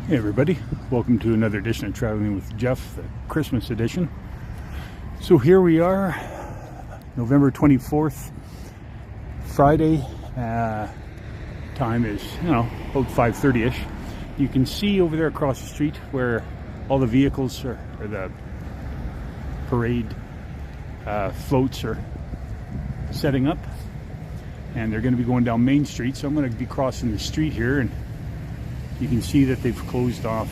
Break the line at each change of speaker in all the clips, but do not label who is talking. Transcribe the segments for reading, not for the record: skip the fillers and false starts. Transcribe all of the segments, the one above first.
Hey everybody, welcome to another edition of Traveling with Jeff, the Christmas edition. So here we are, November 24th, Friday. Time is, about 5:30ish. You can see over there across the street where all the vehicles or the parade floats are setting up. And they're going to be going down Main Street, so I'm going to be crossing the street here, and you can see that they've closed off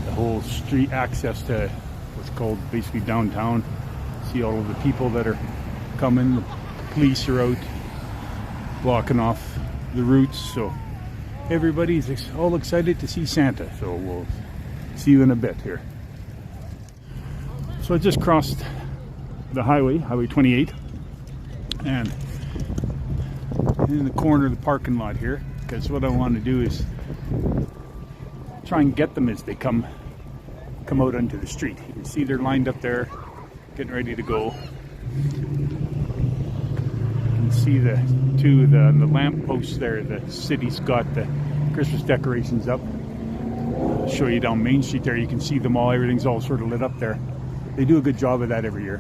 the whole street access to what's called basically downtown. See all of the people that are coming. The police are out blocking off the routes, so everybody's all excited to see Santa. So we'll see you in a bit here. So I just crossed the highway 28, and in the corner of the parking lot here, because what I want to do is try and get them as they come out onto the street. You can see they're lined up there, getting ready to go. You can see the lamp posts there. The city's got the Christmas decorations up. I'll show you down Main Street there. You can see them all. Everything's all sort of lit up there. They do a good job of that every year,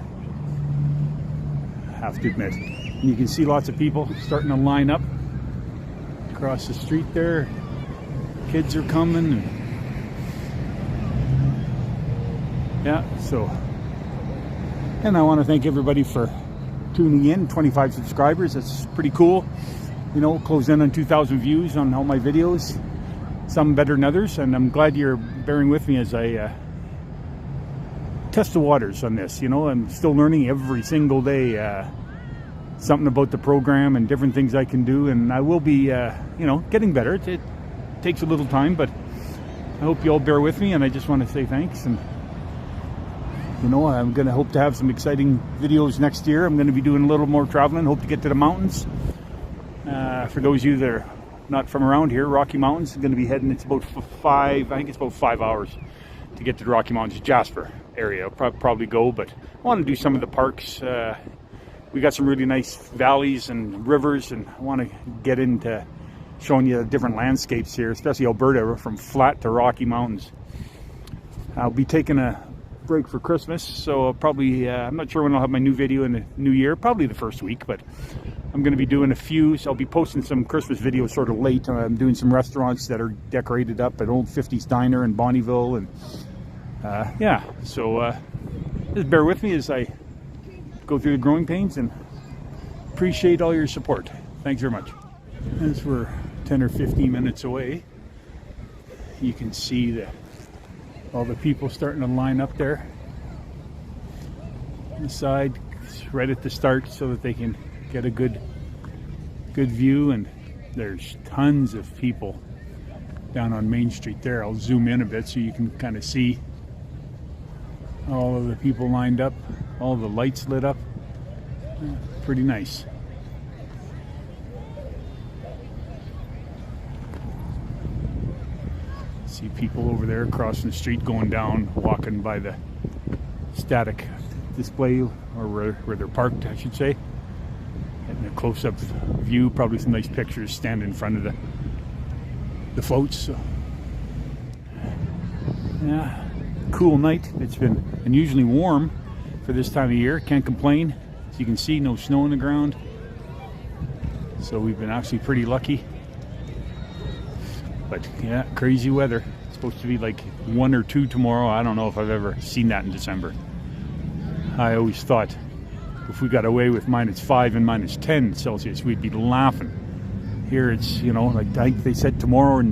I have to admit. And you can see lots of people starting to line up across the street there. Kids are coming. And I want to thank everybody for tuning in. 25 subscribers, that's pretty cool. Close in on 2,000 views on all my videos, some better than others, and I'm glad you're bearing with me as I test the waters on this. I'm still learning every single day something about the program and different things I can do, and I will be getting better. It takes a little time, but I hope you all bear with me, and I just want to say thanks. And I'm going to hope to have some exciting videos next year. I'm going to be doing a little more traveling, hope to get to the mountains. For those of you that are not from around here, Rocky Mountains, I'm going to be heading, it's about 5 hours to get to the Rocky Mountains, Jasper area. I'll probably go, but I want to do some of the parks. We got some really nice valleys and rivers, and I want to get into showing you the different landscapes here, especially Alberta, from flat to Rocky Mountains. I'll be taking a break for Christmas, so I'll probably, I'm not sure when I'll have my new video in the new year, probably the first week, but I'm going to be doing a few, so I'll be posting some Christmas videos sort of late. I'm doing some restaurants that are decorated up at Old 50s Diner in Bonnyville, and so just bear with me as I go through the growing pains, and appreciate all your support. Thanks very much. As we're 10 or 15 minutes away, you can see all the people starting to line up there on the side, right at the start, so that they can get a good view. And there's tons of people down on Main Street there. I'll zoom in a bit so you can kind of see all of the people lined up, all the lights lit up. Pretty nice. See people over there crossing the street, going down, walking by the static display, or where they're parked, I should say. Getting a close-up view, probably some nice pictures standing in front of the floats. So, yeah, cool night. It's been unusually warm for this time of year. Can't complain. As you can see, no snow on the ground. So we've been actually pretty lucky. But yeah, crazy weather. It's supposed to be like 1 or 2 tomorrow. I don't know if I've ever seen that in December. I always thought if we got away with -5 and -10 Celsius, we'd be laughing. Here it's, like they said tomorrow's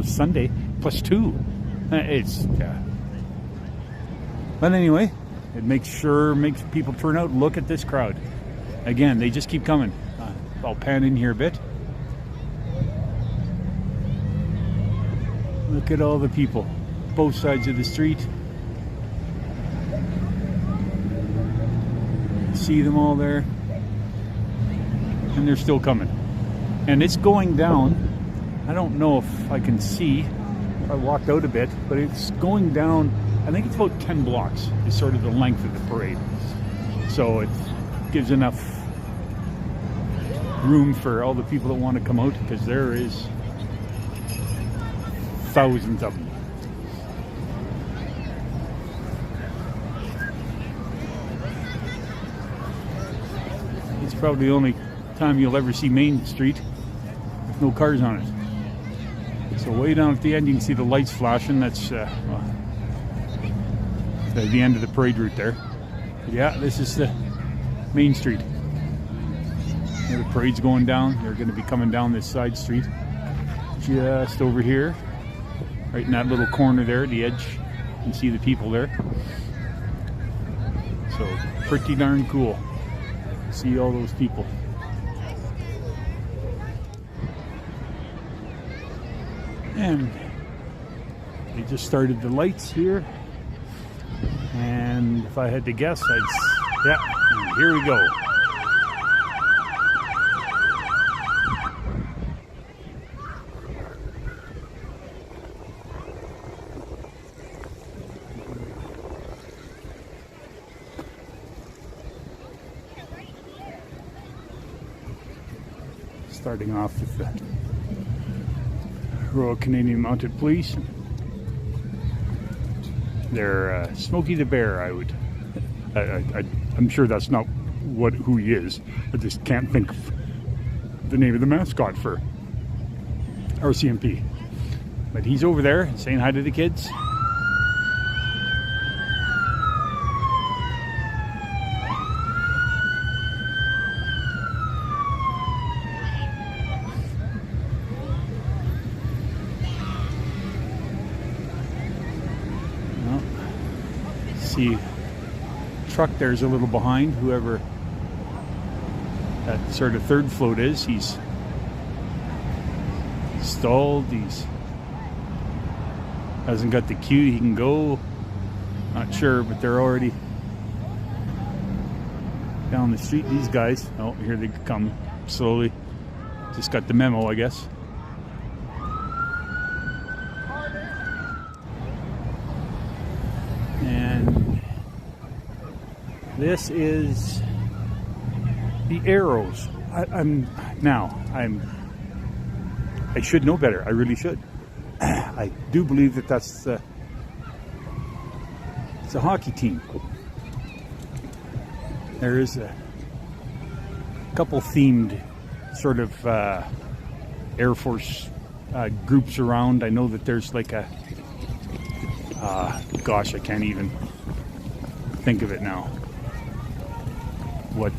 Sunday, +2. But anyway, it makes people turn out. Look at this crowd. Again, they just keep coming. I'll pan in here a bit. Look at all the people, both sides of the street. See them all there, and they're still coming. And it's going down. I don't know if I can see. I walked out a bit, but it's going down. I think it's about 10 blocks is sort of the length of the parade. So it gives enough room for all the people that want to come out, because there is thousands of them. It's probably the only time you'll ever see Main Street with no cars on it. So way down at the end you can see the lights flashing. That's the end of the parade route there. But yeah, this is the Main Street. The parade's going down. They're going to be coming down this side street just over here, right in that little corner there at the edge. You can see the people there. So pretty darn cool. See all those people. And they just started the lights here. And if I had to guess, yeah, and here we go. Starting off with the Royal Canadian Mounted Police. They're Smokey the Bear. I'm sure that's not who he is. I just can't think of the name of the mascot for RCMP. But he's over there saying hi to the kids. See, truck there's a little behind. Whoever that sort of third float is, he's stalled. He's hasn't got the cue. He can go. Not sure, but they're already down the street. These guys. Oh, here they come slowly. Just got the memo, I guess. And this is the arrows. I should know better. I really should. I do believe that it's a hockey team. There is a couple themed sort of Air Force groups around. I know that there's like a gosh, I can't even think of it now. What,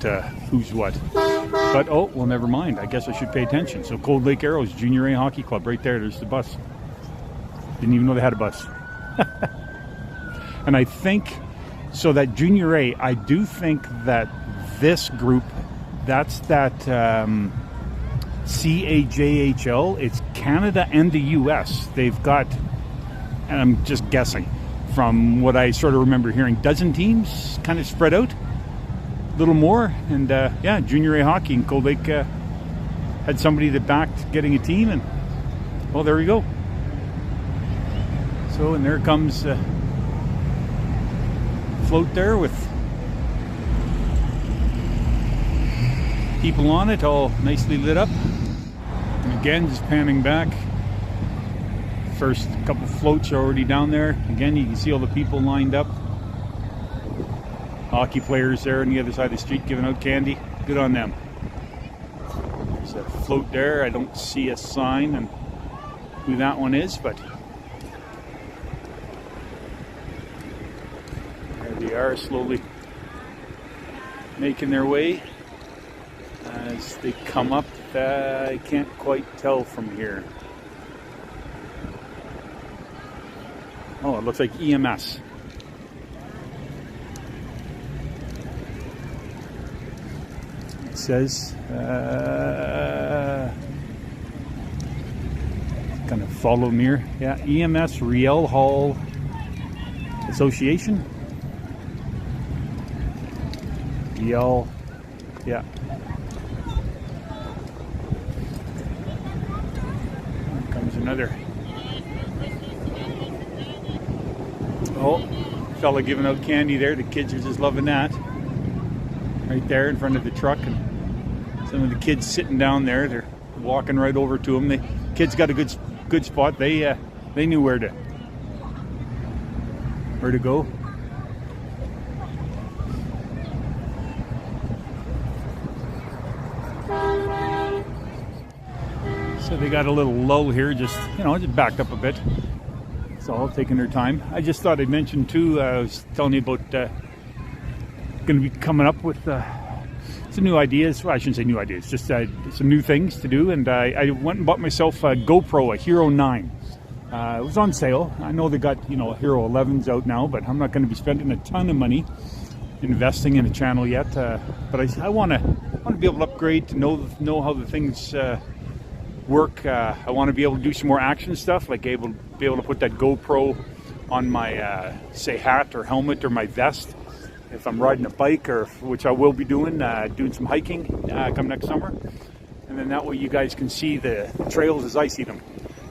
who's what? But oh, well, never mind. I guess I should pay attention. So Cold Lake Arrows Junior A Hockey Club, right there. There's the bus. Didn't even know they had a bus. And I think so that Junior A. I do think that this group, that's that CAJHL. It's Canada and the U.S. They've got. And I'm just guessing from what I sort of remember hearing, dozen teams kind of spread out a little more. And yeah, Junior A hockey in Cold Lake had somebody that backed getting a team, and well, there we go. So, and there comes float there with people on it, all nicely lit up. And again, just panning back. First couple floats are already down there. Again, you can see all the people lined up. Hockey players there on the other side of the street giving out candy. Good on them. There's a float there. I don't see a sign and who that one is, but there they are, slowly making their way as they come up. I can't quite tell from here. Oh, it looks like EMS. It says, kind of follow me here. Yeah, EMS Riel Hall Association. Riel, yeah. Here comes another. Oh, fella giving out candy there. The kids are just loving that. Right there in front of the truck, and some of the kids sitting down there. They're walking right over to him. The kids got a good spot. They They knew where to go. So they got a little lull here, just backed up a bit. It's all taking their time. I just thought I'd mention too, I was telling you about going to be coming up with some new ideas. Well, I shouldn't say new ideas, just some new things to do. And I went and bought myself a GoPro, a Hero 9. It was on sale. I know they got Hero 11s out now, but I'm not going to be spending a ton of money investing in a channel yet. But I want to be able to upgrade, to know how the things work. I want to be able to do some more action stuff, like be able to put that GoPro on my say hat or helmet or my vest if I'm riding a bike, or which I will be doing some hiking come next summer, and then that way you guys can see the trails as I see them.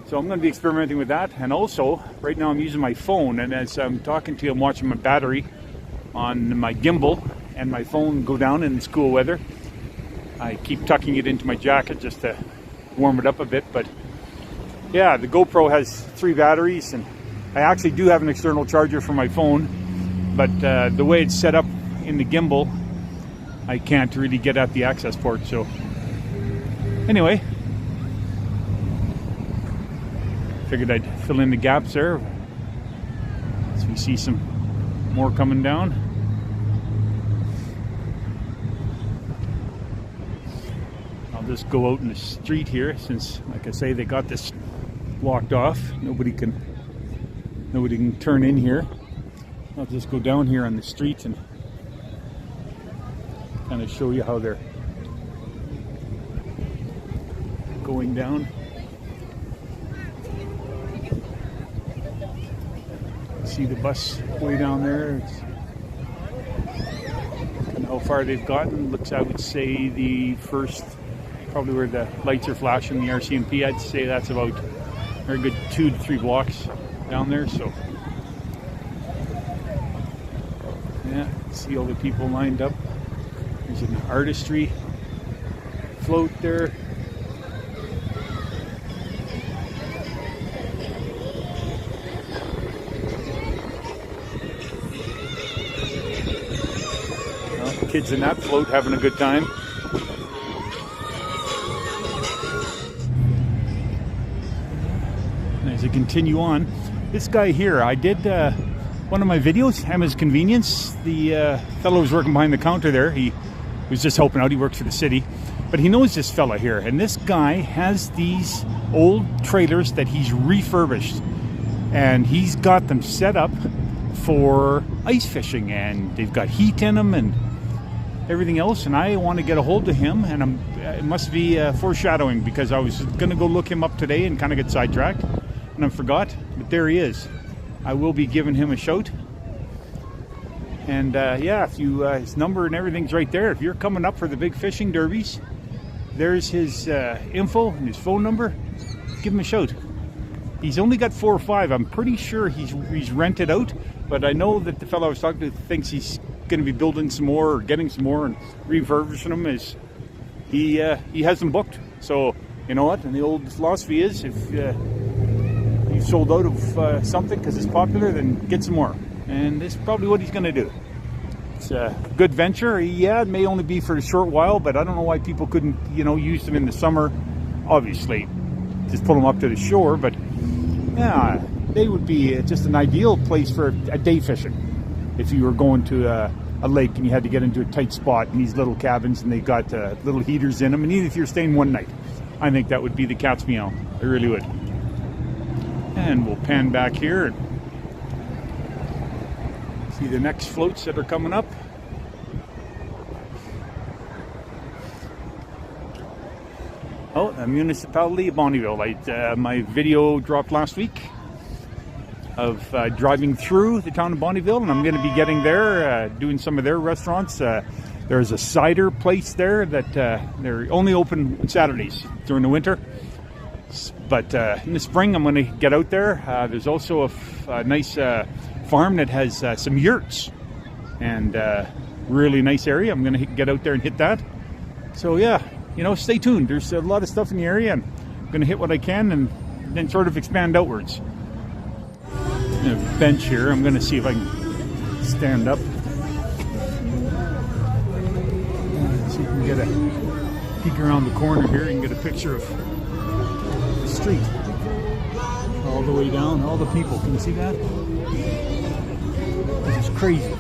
So I'm going to be experimenting with that. And also right now I'm using my phone, and as I'm talking to you, I'm watching my battery on my gimbal and my phone go down in this cool weather. I keep tucking it into my jacket just to warm it up a bit. But yeah, the GoPro has 3 batteries, and I actually do have an external charger for my phone, but the way it's set up in the gimbal, I can't really get at the access port. So anyway, figured I'd fill in the gaps there as we see some more coming down. I'll just go out in the street here, since, like I say, they got this blocked off. Nobody can turn in here. I'll just go down here on the street and kind of show you how they're going down. See the bus way down there. It's kind of how far they've gotten. Looks, I would say, the first, probably where the lights are flashing, the RCMP, I'd say that's about a very good 2 to 3 blocks down there. So yeah, see all the people lined up. There's an artistry float there. Kids in that float having a good time. And as I continue on, this guy here, I did one of my videos, Emma's Convenience. The fellow was working behind the counter there. He was just helping out. He works for the city, but he knows this fella here. And this guy has these old trailers that he's refurbished, and he's got them set up for ice fishing, and they've got heat in them and everything else. And I want to get a hold of him, and it must be foreshadowing, because I was going to go look him up today and kind of get sidetracked, and I forgot. But there he is. I will be giving him a shout. And yeah, if you his number and everything's right there. If you're coming up for the big fishing derbies, there's his info and his phone number. Give him a shout. He's only got 4 or 5. I'm pretty sure he's rented out, but I know that the fellow I was talking to thinks he's going to be building some more, or getting some more and refurbishing them. Is he has them booked. So you know what, and the old philosophy is, if you've sold out of something because it's popular, then get some more. And this is probably what he's going to do. It's a good venture. Yeah, it may only be for a short while, but I don't know why people couldn't use them in the summer. Obviously just pull them up to the shore, but yeah, they would be just an ideal place for a day fishing. If you were going to a lake and you had to get into a tight spot in these little cabins, and they got little heaters in them, and even if you're staying one night, I think that would be the cat's meow. I really would. And we'll pan back here and see the next floats that are coming up. Oh, the municipality of Bonnyville. My video dropped last week of driving through the town of Bonnyville, and I'm going to be getting there, doing some of their restaurants. There's a cider place there that they're only open Saturdays during the winter, but in the spring I'm going to get out there. There's also a nice farm that has some yurts, and really nice area. I'm going to get out there and hit that. So yeah, stay tuned. There's a lot of stuff in the area, and I'm going to hit what I can and then sort of expand outwards. a bench here. I'm going to see if I can stand up. See if we can get a peek around the corner here and get a picture of the street. All the way down, all the people. Can you see that? This is crazy.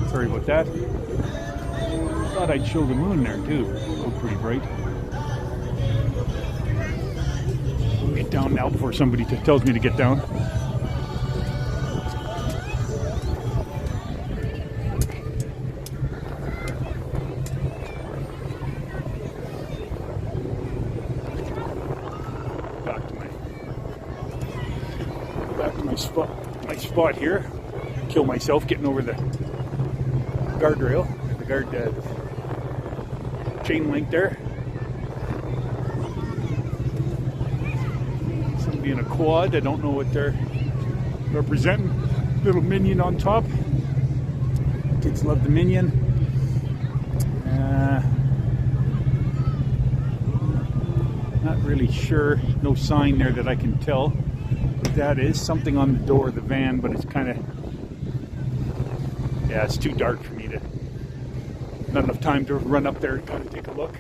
Sorry about that. Thought I'd show the moon there too. Looked pretty bright. I'll get down now before somebody tells me to get down. Back to my spot here. Kill myself getting over the guardrail, the guard chain link there. Somebody in a quad. I don't know what they're representing. Little minion on top. Kids love the minion. Not really sure. No sign there that I can tell what that is. Something on the door of the van, but it's kind of, yeah, it's too dark for me to, not enough time to run up there and kind of take a look,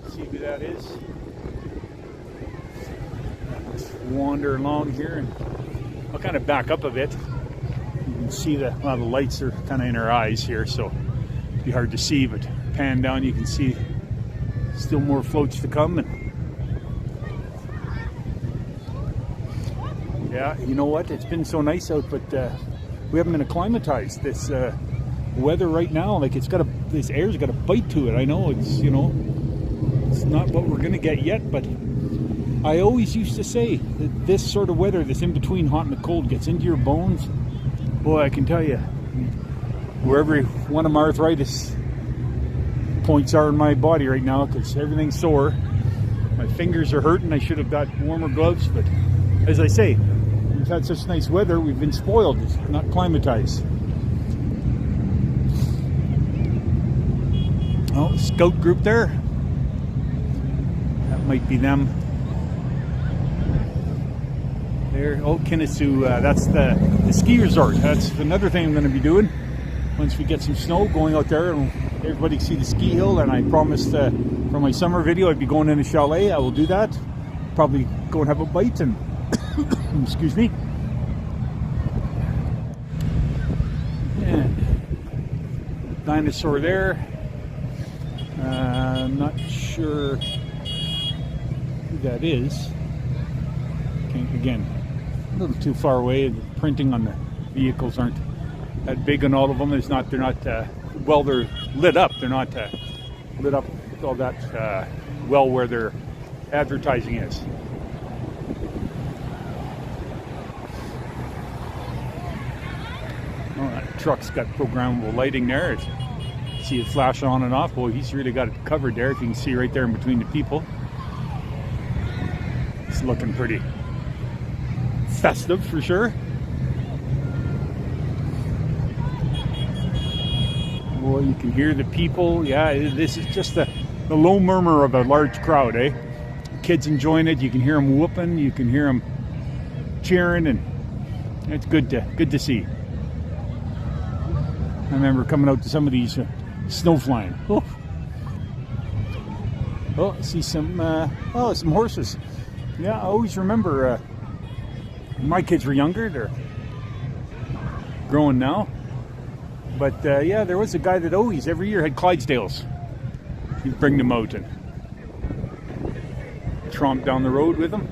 see who that is. Let's wander along here and I'll kind of back up a bit. You can see the lights are kind of in our eyes here, so it'd be hard to see, but pan down you can see still more floats to come. And yeah, you know what? It's been so nice out, but we haven't been acclimatized. This weather right now, like this air's got a bite to it. I know it's, you know, it's not what we're gonna get yet, but I always used to say that this sort of weather, this in between hot and the cold, gets into your bones. Boy, I can tell you, wherever one of my arthritis points are in my body right now, because everything's sore. My fingers are hurting. I should have got warmer gloves, but as I say, we've had such nice weather, we've been spoiled, it's not climatized. Oh, scout group there. That might be them. There, oh, Kinnasoo, that's the ski resort. That's another thing I'm going to be doing. Once we get some snow, going out there and everybody can see the ski hill. And I promised for my summer video I'd be going in a chalet. I will do that. Probably go and have a bite and excuse me. And dinosaur there. I'm not sure who that is. Okay, again, a little too far away. The printing on the vehicles aren't that big on all of them. They're not well, they're lit up. They're not lit up all that well where their advertising is. Oh, that truck's got programmable lighting there. See it flash on and off. Boy, he's really got it covered there. If you can see right there in between the people. It's looking pretty festive for sure. Boy, you can hear the people. Yeah, this is just the low murmur of a large crowd, eh? Kids enjoying it. You can hear them whooping. You can hear them cheering, and it's good to see. I remember coming out to some of these snow flying. Oh, I see some horses. Yeah, I always remember when my kids were younger. They're growing now. But yeah, there was a guy that always, every year, had Clydesdales. He'd bring them out and tromp down the road with them.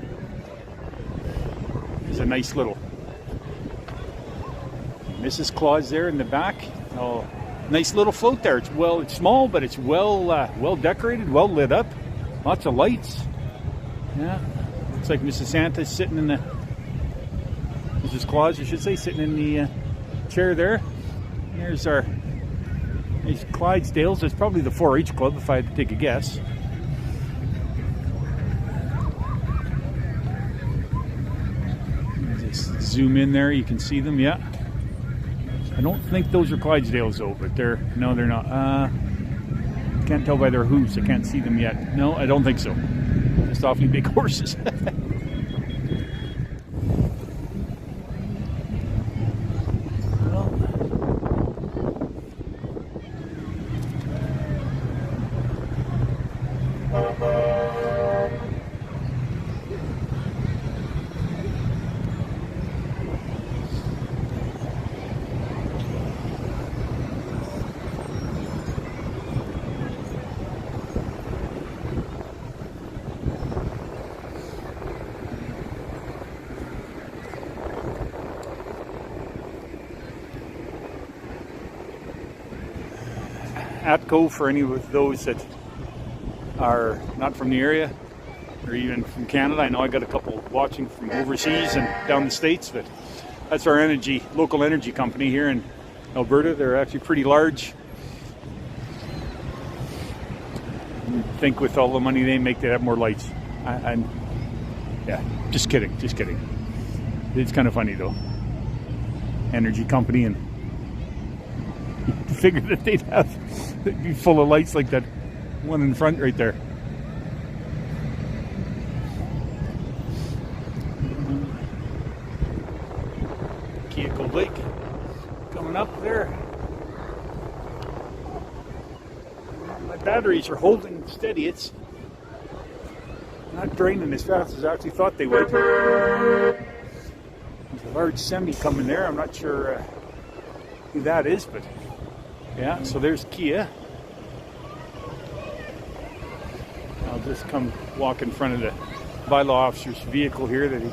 There's a nice little Mrs. Claus there in the back. Oh, nice little float there. It's small, but it's well decorated, well lit up. Lots of lights. Yeah, looks like Mrs. Santa's sitting in the, Mrs. Claus, I should say, sitting in the chair there. There's these Clydesdales. It's probably the 4-H club if I had to take a guess. Just zoom in there, you can see them. Yeah, I don't think those are Clydesdales though, but they're not. Can't tell by their hooves. I can't see them yet. No, I don't think so. Just just awfully big horses. Atco, for any of those that are not from the area or even from Canada. I know I got a couple watching from overseas and down the States, but that's our local energy company here in Alberta. They're actually pretty large. I think with all the money they make, they'd have more lights. Yeah, just kidding. It's kind of funny though. Energy company, and you figure that they'd be full of lights like that one in front right there. Kia Cold Lake coming up there. My batteries are holding steady. It's not draining as fast as I actually thought they would. There's a large semi coming there. I'm not sure who that is, but yeah, so there's Kia. I'll just come walk in front of the bylaw officer's vehicle here that he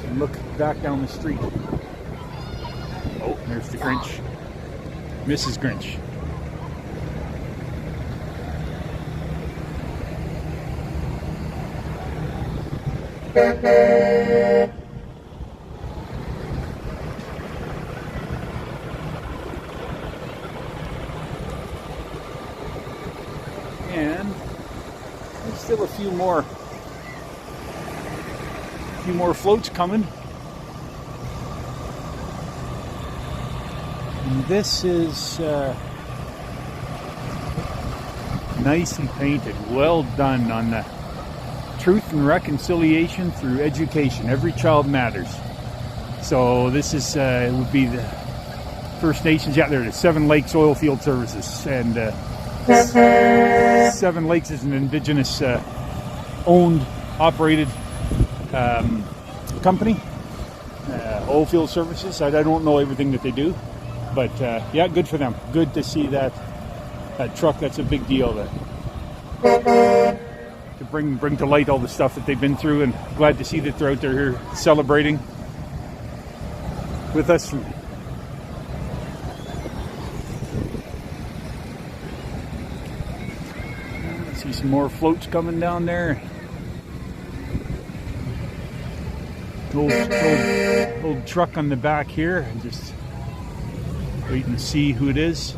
can look back down the street. Oh, there's the Grinch. Mrs. Grinch. And there's still a few more floats coming. And this is nicely painted, well done on the truth and reconciliation through education. Every child matters. So this is it would be the First Nations. Yeah, there it is. 7 Lakes Oilfield Services, and 7 Lakes is an Indigenous owned, operated company. Oilfield Services. I don't know everything that they do, but yeah, good for them. Good to see that truck. That's a big deal. To bring to light all the stuff that they've been through, and glad to see that they're out there here celebrating with us. See some more floats coming down there. Old truck on the back here. Just waiting to see who it is.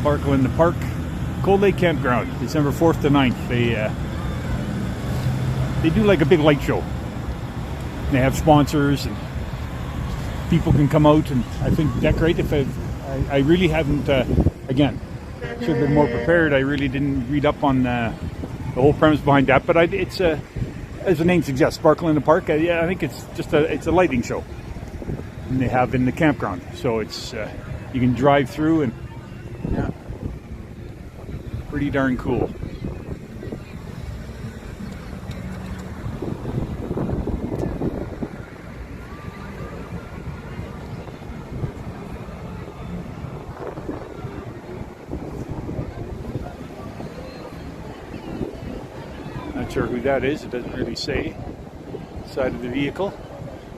Sparkle in the Park. Cold Lake Campground, December 4th to 9th. They do like a big light show. They have sponsors and people can come out and I think decorate. I really haven't, again, should have been more prepared. I really didn't read up on the whole premise behind that, but it's as the name suggests, Sparkle in the Park. Yeah, I think it's just it's a lighting show, and they have in the campground. So it's you can drive through, and yeah, pretty darn cool. Not sure who that is. It doesn't really say. Side of the vehicle.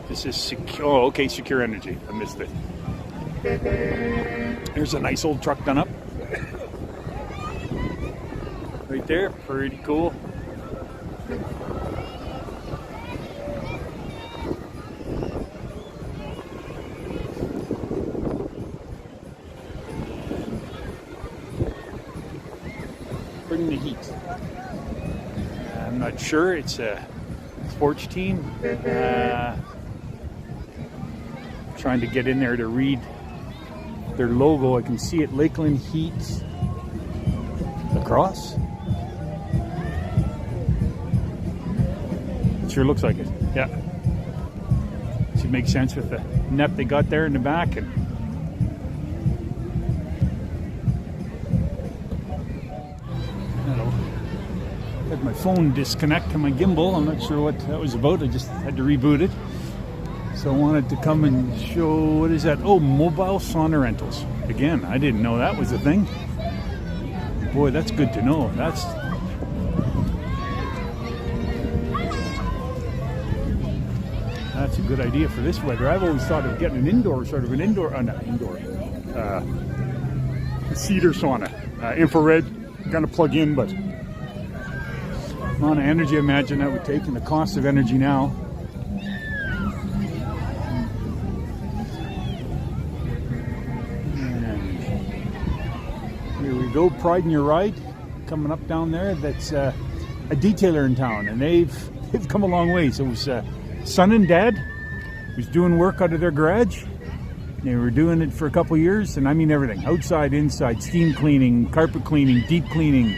This is secure. Oh, okay, Secure Energy. I missed it. There's a nice old truck done up. Right there. Pretty cool. Bring the heat. I'm not sure. It's a sports team. Trying to get in there to read their logo. I can see it. Lakeland Heat Lacrosse. sure looks like it. Yeah. Should make sense with the net they got there in the back. And had my phone disconnect to my gimbal. I'm not sure what that was about. I just had to reboot it. So I wanted to come and show, what is that? Oh, mobile sauna rentals. Again, I didn't know that was a thing. Boy, that's good to know. That's a good idea for this weather. I've always thought of getting an indoor, a cedar sauna. Infrared, kind of plug in, but a lot of energy I imagine that would take, and the cost of energy now. Here we go, Pride in Your Ride coming up down there. That's a detailer in town, and they've come a long way. So it was son and dad was doing work out of their garage. They were doing it for a couple years, and I mean everything: outside, inside, steam cleaning, carpet cleaning, deep cleaning,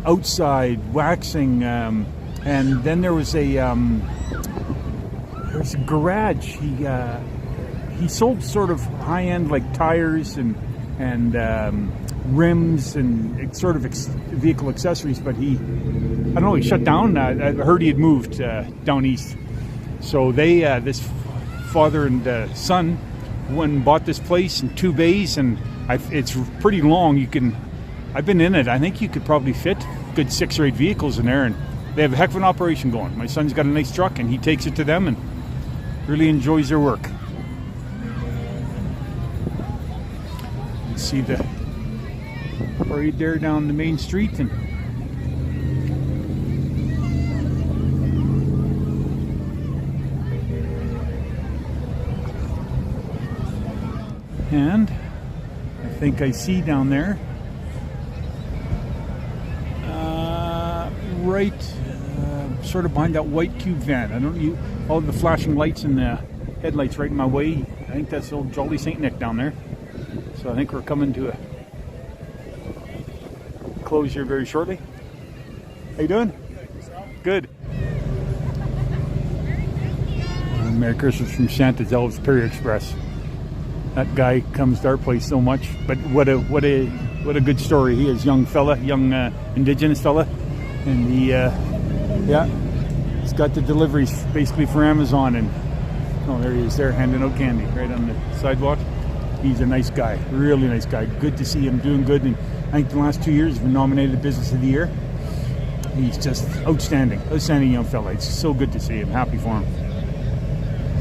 outside waxing, and then there was a garage. He sold sort of high-end like tires and rims and sort of vehicle accessories, but I don't know, he shut down. I heard he had moved down east. So they, this father and son, went and bought this place in 2 bays, and it's pretty long. I've been in it. I think you could probably fit a good 6 or 8 vehicles in there, and they have a heck of an operation going. My son's got a nice truck, and he takes it to them and really enjoys their work. You see the parade there down the main street, and I think I see down there, right, sort of behind that white cube van. I don't know, all the flashing lights and the headlights right in my way. I think that's old Jolly St. Nick down there. So I think we're coming to a close here very shortly. How you doing? Good. Merry Christmas from Santa's Elves Perry Express. That guy comes to our place so much, but what a good story. He is young fella, young indigenous fella, and he's got the deliveries basically for Amazon, and oh, there he is there handing out candy right on the sidewalk. He's a nice guy, really nice guy. Good to see him doing good, and I think the last 2 years he's been nominated Business of the Year. He's just outstanding young fella. It's so good to see him. Happy for him.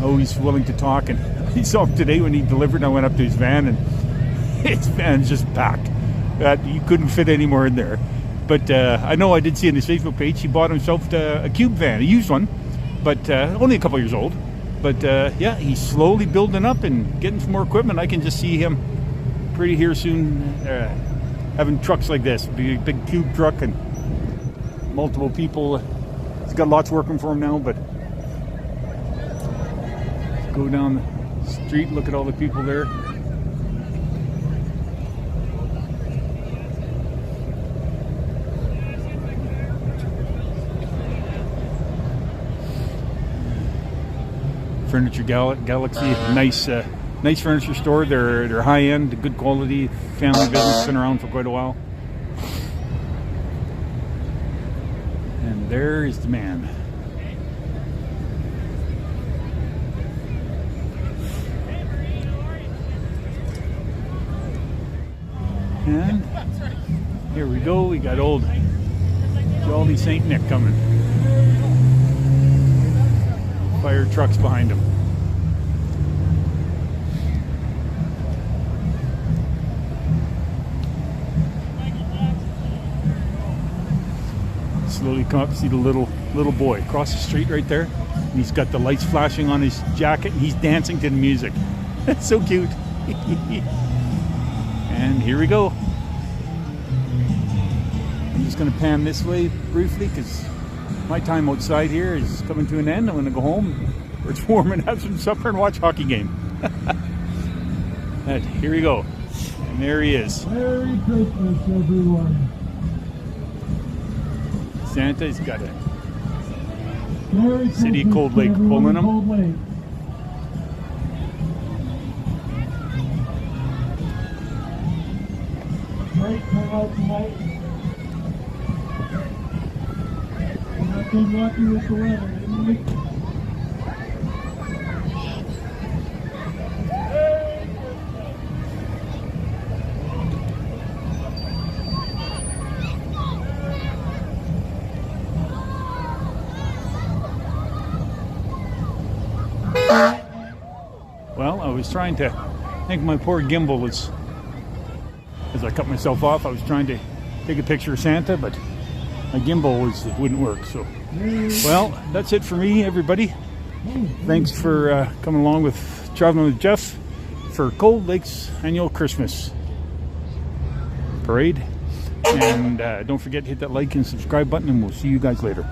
Oh, he's willing to talk, and I saw him today when he delivered. I went up to his van, and his van's just packed. You couldn't fit any more in there. But I know I did see on his Facebook page he bought himself a cube van, a used one, but only a couple years old. But yeah, he's slowly building up and getting some more equipment. I can just see him pretty here soon having trucks like this, big cube truck, and multiple people. He's got lots working for him now, but go down the street, look at all the people there. Furniture Galaxy, nice furniture store. They're high end, good quality, family business, been around for quite a while. And there is the man. And here we go. We got old Jolly St. Nick coming. Fire trucks behind him. Slowly come up, see the little boy across the street right there. And he's got the lights flashing on his jacket, and he's dancing to the music. That's so cute. And here we go. I'm just going to pan this way briefly because my time outside here is coming to an end. I'm going to go home where it's warm and have some supper and watch a hockey game. And here we go. And there he is.
Merry Christmas, everyone.
Santa's got a City of Cold Lake pulling them.
Cold Lake. Great turnout tonight. We got been lucky with the weather, didn't we?
Well, I was trying to, I think my poor gimbal was, as I cut myself off, I was trying to take a picture of Santa, but my gimbal wouldn't work. So, well, that's it for me, everybody. Thanks for coming along with Traveling with Jeff for Cold Lake's annual Christmas parade. And don't forget to hit that like and subscribe button, and we'll see you guys later.